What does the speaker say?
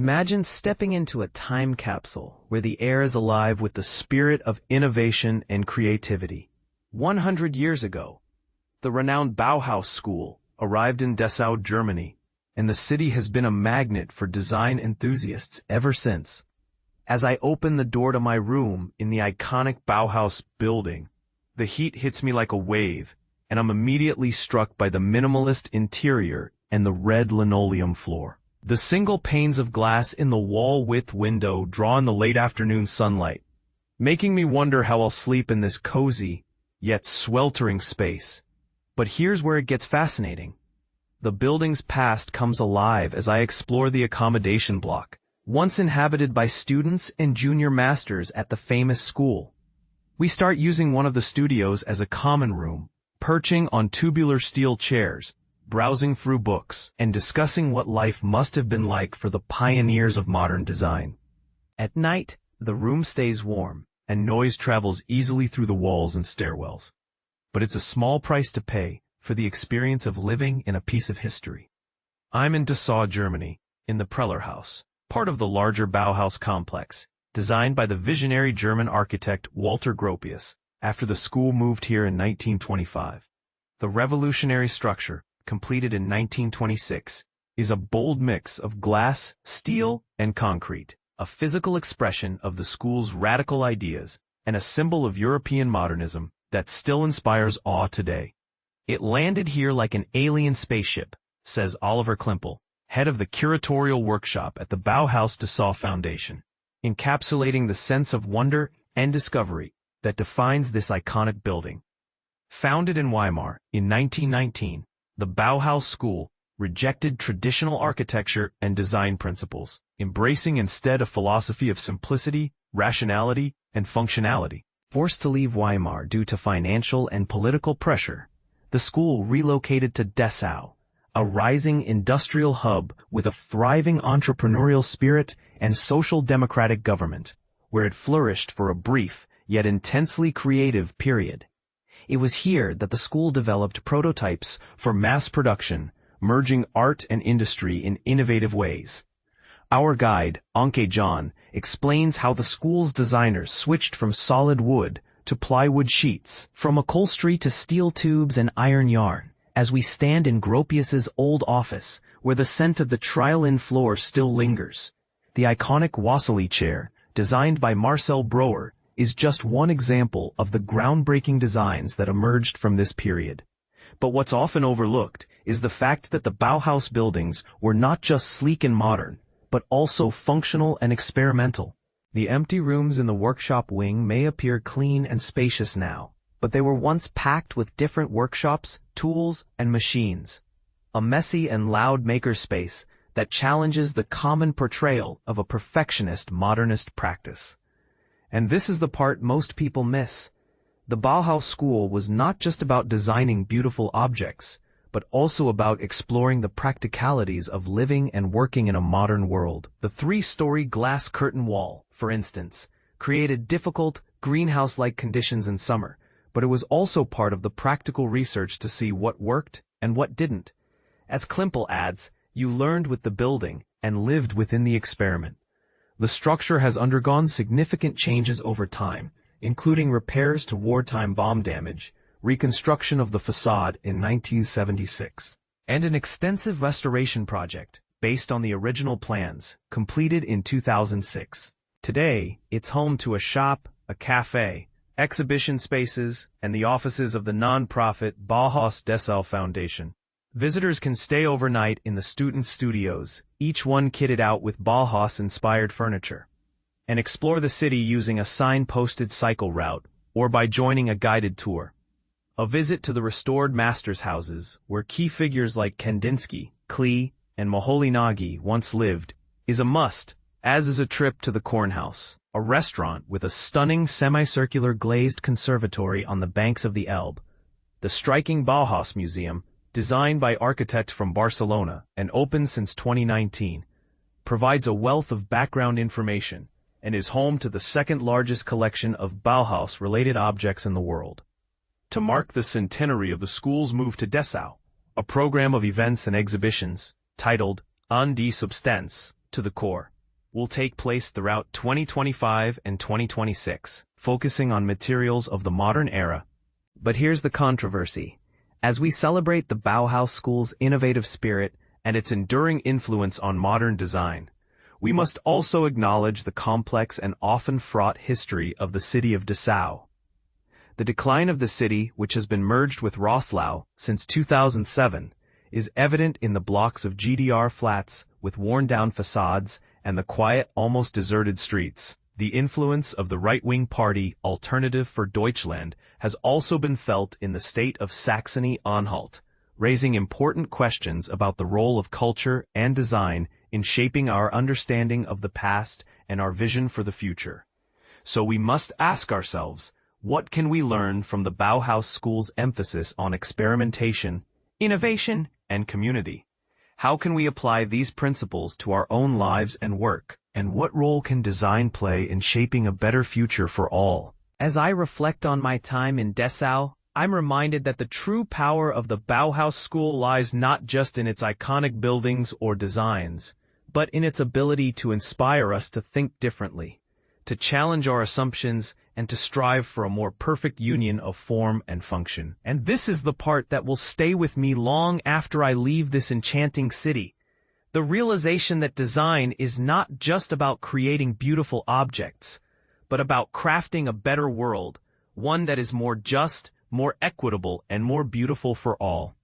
Imagine stepping into a time capsule where the air is alive with the spirit of innovation and creativity. 100 years ago, the renowned Bauhaus School arrived in Dessau, Germany, and the city has been a magnet for design enthusiasts ever since. As I open the door to my room in the iconic Bauhaus Building, the heat hits me like a wave, and I'm immediately struck by the minimalist interior and the red linoleum floor. The single panes of glass in the wall-width window draw in the late afternoon sunlight, making me wonder how I'll sleep in this cozy, yet sweltering space. But here's where it gets fascinating. The building's past comes alive as I explore the accommodation block, once inhabited by students and junior masters at the famous school. We start using one of the studios as a common room, perching on tubular steel chairs, browsing through books, and discussing what life must have been like for the pioneers of modern design. At night, the room stays warm, and noise travels easily through the walls and stairwells. But it's a small price to pay for the experience of living in a piece of history. I'm in Dessau, Germany, in the Prellerhaus, part of the larger Bauhaus complex, designed by the visionary German architect Walter Gropius after the school moved here in 1925. The revolutionary structure, completed in 1926, is a bold mix of glass, steel, and concrete, a physical expression of the school's radical ideas and a symbol of European modernism that still inspires awe today. It landed here like an alien spaceship, says Oliver Klimpel, head of the curatorial workshop at the Bauhaus Dessau Foundation, encapsulating the sense of wonder and discovery that defines this iconic building. Founded in Weimar in 1919, the Bauhaus School rejected traditional architecture and design principles, embracing instead a philosophy of simplicity, rationality, and functionality. Forced to leave Weimar due to financial and political pressure, the school relocated to Dessau, a rising industrial hub with a thriving entrepreneurial spirit and social democratic government, where it flourished for a brief yet intensely creative period. It was here that the school developed prototypes for mass production, merging art and industry in innovative ways. Our guide, Anke John, explains how the school's designers switched from solid wood to plywood sheets, from upholstery to steel tubes and iron yarn, as we stand in Gropius's old office, where the scent of the trial-in floor still lingers. The iconic Wassily chair, designed by Marcel Breuer, is just one example of the groundbreaking designs that emerged from this period. But what's often overlooked is the fact that the Bauhaus buildings were not just sleek and modern, but also functional and experimental. The empty rooms in the workshop wing may appear clean and spacious now, but they were once packed with different workshops, tools, and machines. A messy and loud makerspace that challenges the common portrayal of a perfectionist modernist practice. And this is the part most people miss. The Bauhaus School was not just about designing beautiful objects, but also about exploring the practicalities of living and working in a modern world. The 3-story glass curtain wall, for instance, created difficult, greenhouse-like conditions in summer, but it was also part of the practical research to see what worked and what didn't. As Klimpel adds, you learned with the building and lived within the experiment. The structure has undergone significant changes over time, including repairs to wartime bomb damage, reconstruction of the facade in 1976, and an extensive restoration project based on the original plans, completed in 2006. Today, it's home to a shop, a cafe, exhibition spaces, and the offices of the non-profit Bauhaus Dessau Foundation. Visitors can stay overnight in the student studios, each one kitted out with Bauhaus-inspired furniture, and explore the city using a sign-posted cycle route or by joining a guided tour. A visit to the restored masters' houses, where key figures like Kandinsky, Klee, and Moholy-Nagy once lived, is a must, as is a trip to the Kornhaus, a restaurant with a stunning semicircular glazed conservatory on the banks of the Elbe. The striking Bauhaus Museum, designed by architects from Barcelona and open since 2019, provides a wealth of background information and is home to the second-largest collection of Bauhaus-related objects in the world. To mark the centenary of the school's move to Dessau, a program of events and exhibitions, titled An die Substanz, to the core, will take place throughout 2025 and 2026, focusing on materials of the modern era. But here's the controversy. As we celebrate the Bauhaus School's innovative spirit and its enduring influence on modern design, we must also acknowledge the complex and often fraught history of the city of Dessau. The decline of the city, which has been merged with Rosslau since 2007, is evident in the blocks of GDR flats with worn-down facades and the quiet, almost deserted streets. The influence of the right-wing party Alternative for Deutschland has also been felt in the state of Saxony-Anhalt, raising important questions about the role of culture and design in shaping our understanding of the past and our vision for the future. So we must ask ourselves, what can we learn from the Bauhaus School's emphasis on experimentation, innovation, and community? How can we apply these principles to our own lives and work? And what role can design play in shaping a better future for all? As I reflect on my time in Dessau, I'm reminded that the true power of the Bauhaus School lies not just in its iconic buildings or designs, but in its ability to inspire us to think differently, to challenge our assumptions, and to strive for a more perfect union of form and function. And this is the part that will stay with me long after I leave this enchanting city. The realization that design is not just about creating beautiful objects, but about crafting a better world, one that is more just, more equitable, and more beautiful for all.